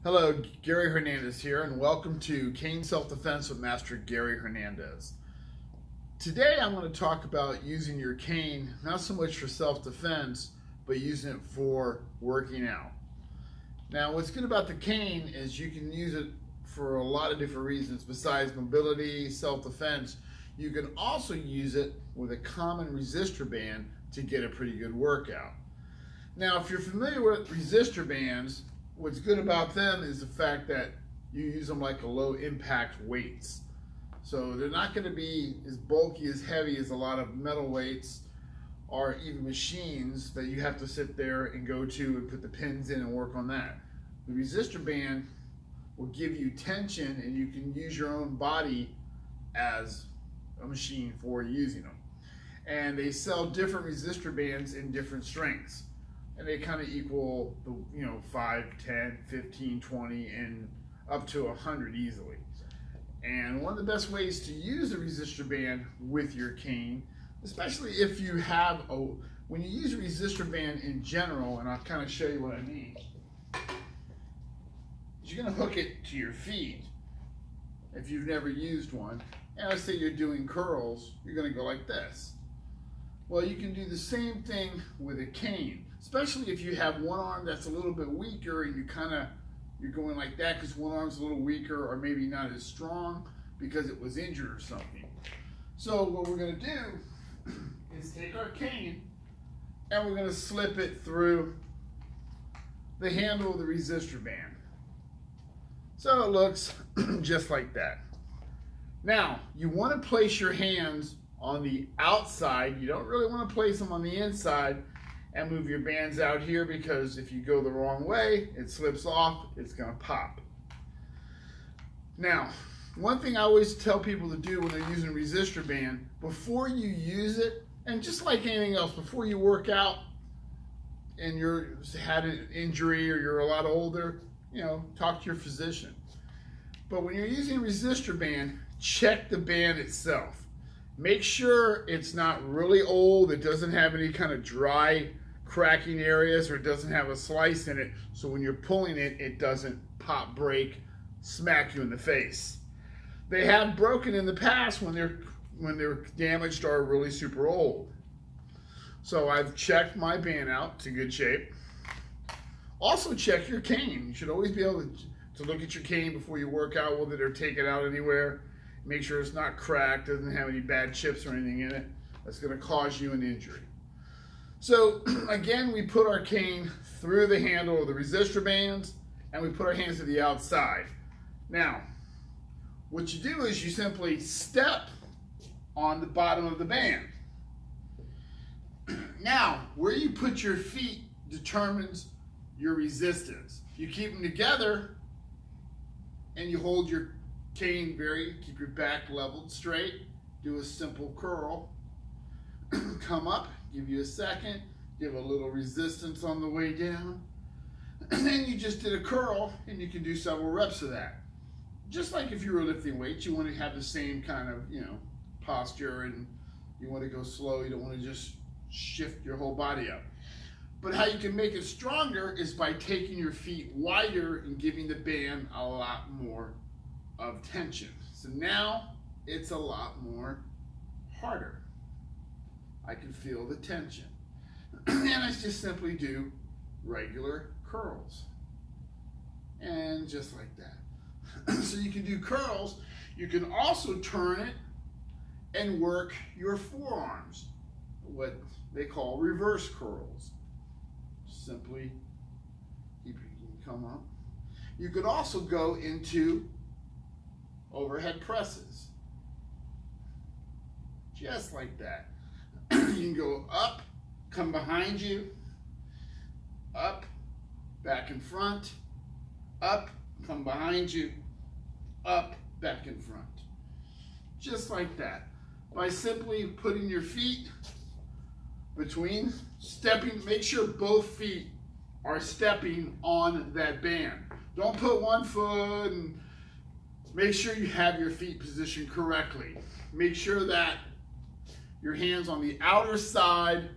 Hello, Gary Hernandez here, and welcome to Cane Self-Defense with Master Gary Hernandez. Today I'm going to talk about using your cane, not so much for self-defense, but using it for working out. Now, what's good about the cane is you can use it for a lot of different reasons. Besides mobility, self-defense, you can also use it with a common resistor band to get a pretty good workout. Now, if you're familiar with resistor bands, what's good about them is the fact that you use them like a low impact weights. So they're not going to be as bulky, as heavy as a lot of metal weights or even machines that you have to sit there and go to and put the pins in and work on that. The resistor band will give you tension, and you can use your own body as a machine for using them. And they sell different resistor bands in different strengths. And they kind of equal the 5, 10, 15, 20, and up to 100 easily. And one of the best ways to use a resistor band with your cane, especially if you have when you use a resistor band in general, and I'll kind of show you what I mean, is you're going to hook it to your feet if you've never used one. And let's say you're doing curls, you're going to go like this. Well, you can do the same thing with a cane, especially if you have one arm that's a little bit weaker and you're going like that because one arm's a little weaker or maybe not as strong because it was injured or something. So what we're going to do is take our cane and we're going to slip it through the handle of the resistor band. So it looks just like that. Now, you want to place your hands on the outside. You don't really want to place them on the inside and move your bands out here, because if you go the wrong way, it slips off, it's going to pop. Now, one thing I always tell people to do when they're using a resistor band, before you use it, and just like anything else, before you work out and you're had an injury or you're a lot older, talk to your physician. But when you're using a resistor band, check the band itself. Make sure it's not really old, it doesn't have any kind of dry cracking areas, or it doesn't have a slice in it, so when you're pulling it, it doesn't pop, break, smack you in the face. They have broken in the past when they're damaged or really super old. So I've checked my band out, it's in good shape. Also check your cane. You should always be able to look at your cane before you work out with it or take it out anywhere. Make sure it's not cracked, doesn't have any bad chips or anything in it that's going to cause you an injury. So again, we put our cane through the handle of the resistor bands and we put our hands to the outside. Now, what you do is you simply step on the bottom of the band. Now, where you put your feet determines your resistance. You keep them together and you hold your cane keep your back leveled straight, do a simple curl, come up, give you a second, give a little resistance on the way down, and then you just did a curl, and you can do several reps of that. Just like if you were lifting weights, you want to have the same kind of, posture, and you want to go slow, you don't want to just shift your whole body up. But how you can make it stronger is by taking your feet wider and giving the band a lot more of tension. So now it's a lot more harder. I can feel the tension. And I just simply do regular curls. And just like that. So you can do curls. You can also turn it and work your forearms, what they call reverse curls. Simply you can come up. You could also go into overhead presses, just like that. You can go up, come behind you, up, back in front, up, come behind you, up, back in front. Just like that. By simply putting your feet between, stepping, make sure both feet are stepping on that band. Don't put one foot and make sure you have your feet positioned correctly. Make sure that your hands on the outer side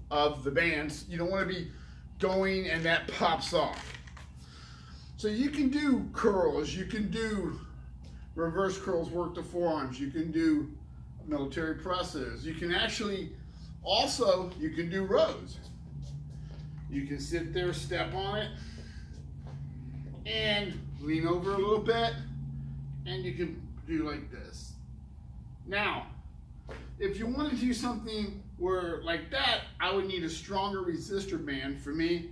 of the bands. You don't want to be going and that pops off. So you can do curls, you can do reverse curls, work the forearms, you can do military presses, you can actually also, you can do rows. You can sit there, step on it, and lean over a little bit, and you can do like this. Now, if you want to do something where like that, I would need a stronger resistor band for me,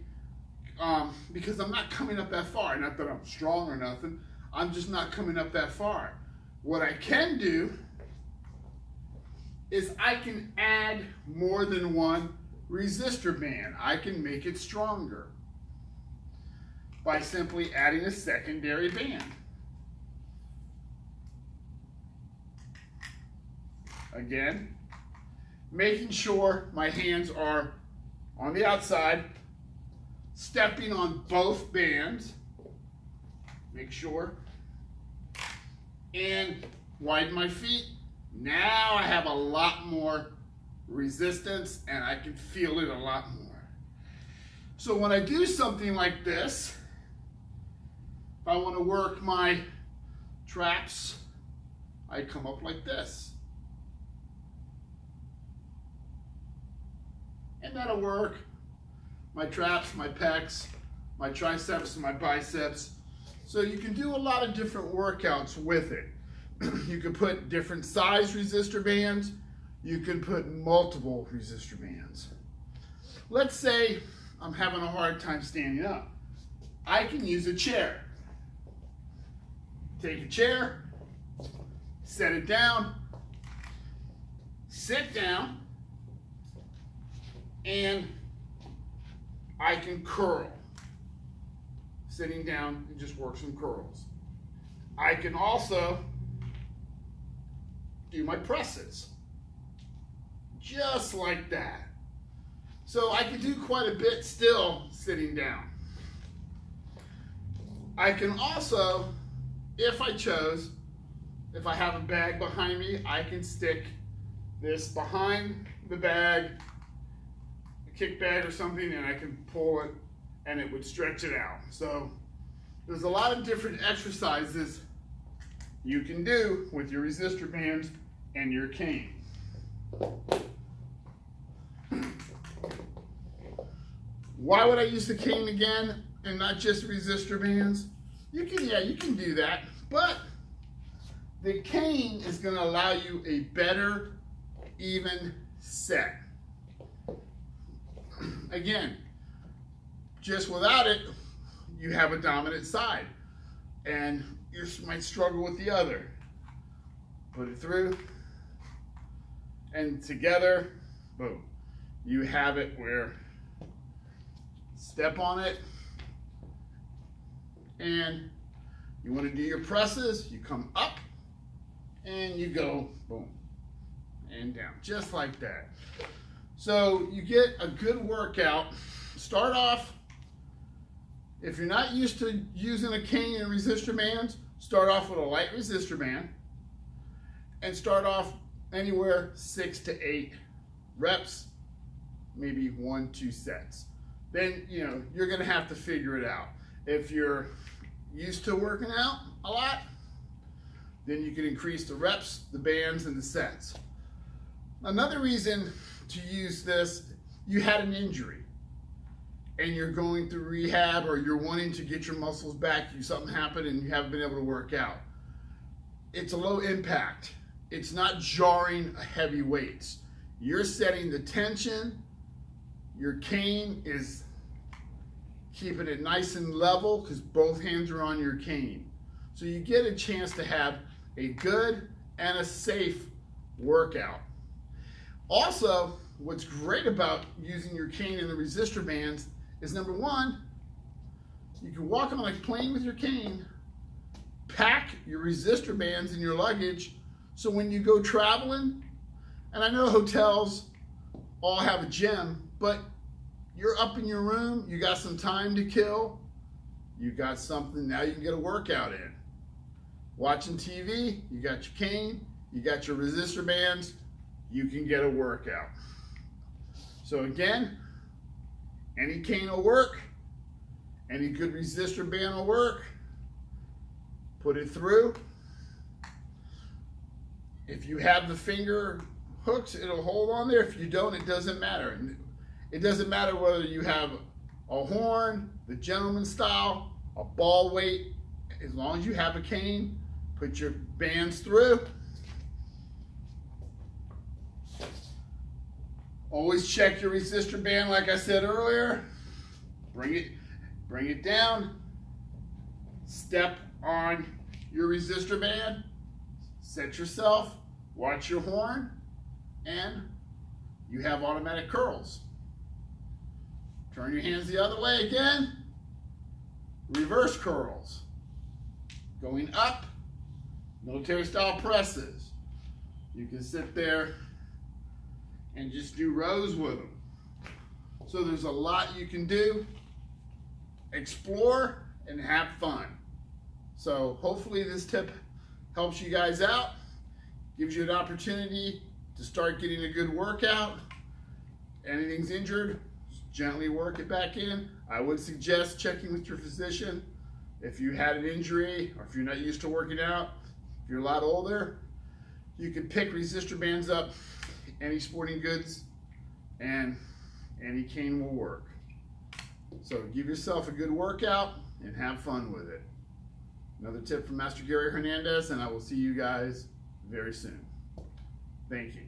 because I'm not coming up that far. Not that I'm strong or nothing, I'm just not coming up that far. What I can do is I can add more than one resistor band. I can make it stronger by simply adding a secondary band. Again, making sure my hands are on the outside, stepping on both bands, make sure, and widen my feet. Now I have a lot more resistance and I can feel it a lot more. So when I do something like this, if I want to work my traps, I come up like this. And that'll work my traps, my pecs, my triceps, and my biceps. So you can do a lot of different workouts with it. You can put different size resistor bands. You can put multiple resistor bands. Let's say I'm having a hard time standing up. I can use a chair. Take a chair, set it down, sit down, and I can curl. Sitting down and just work some curls. I can also do my presses, just like that. So I can do quite a bit still sitting down. I can also, if I chose, if I have a bag behind me, I can stick this behind the bag, a kick bag or something, and I can pull it and it would stretch it out. So there's a lot of different exercises you can do with your resistor bands and your cane. Why would I use the cane again and not just resistor bands? You can do that, but the cane is going to allow you a better, even set. Again, just without it, you have a dominant side, and you might struggle with the other. Put it through, and together, boom, you have it where step on it, and you want to do your presses, you come up, and you go boom, and down, just like that. So you get a good workout. Start off, if you're not used to using a cane and resistor bands, start off with a light resistor band and start off anywhere 6 to 8 reps, maybe 1-2 sets. Then, you're gonna have to figure it out. If you're used to working out a lot, then you can increase the reps, the bands, and the sets. Another reason to use this, you had an injury and you're going through rehab, or you're wanting to get your muscles back, something happened and you haven't been able to work out. It's a low impact. It's not jarring heavy weights. You're setting the tension. Your cane is keeping it nice and level because both hands are on your cane. So you get a chance to have a good and a safe workout. Also, what's great about using your cane and the resistor bands is, number one, you can walk on a plane with your cane, pack your resistor bands in your luggage, so when you go traveling, and I know hotels all have a gym, but you're up in your room, you got some time to kill, you got something, now you can get a workout in. Watching TV, you got your cane, you got your resistor bands, you can get a workout. So again, any cane will work, Any good resistor band will work. Put it through. If you have the finger hooks, it'll hold on there. If you don't, it doesn't matter. It doesn't matter whether you have a horn, the gentleman style, a ball weight. As long as you have a cane, put your bands through. Always check your resistor band, like I said earlier. Bring it down. Step on your resistor band. Set yourself. Watch your horn, and you have automatic curls. Turn your hands the other way again. Reverse curls. Going up, military style presses. You can sit there and just do rows with them. So there's a lot you can do. Explore and have fun. So hopefully this tip helps you guys out. Gives you an opportunity to start getting a good workout. Anything's injured, just gently work it back in. I would suggest checking with your physician if you had an injury or if you're not used to working out. If you're a lot older, you can pick resistor bands up, any sporting goods, and any cane will work. So give yourself a good workout and have fun with it. Another tip from Master Gary Hernandez, and I will see you guys very soon. Thank you.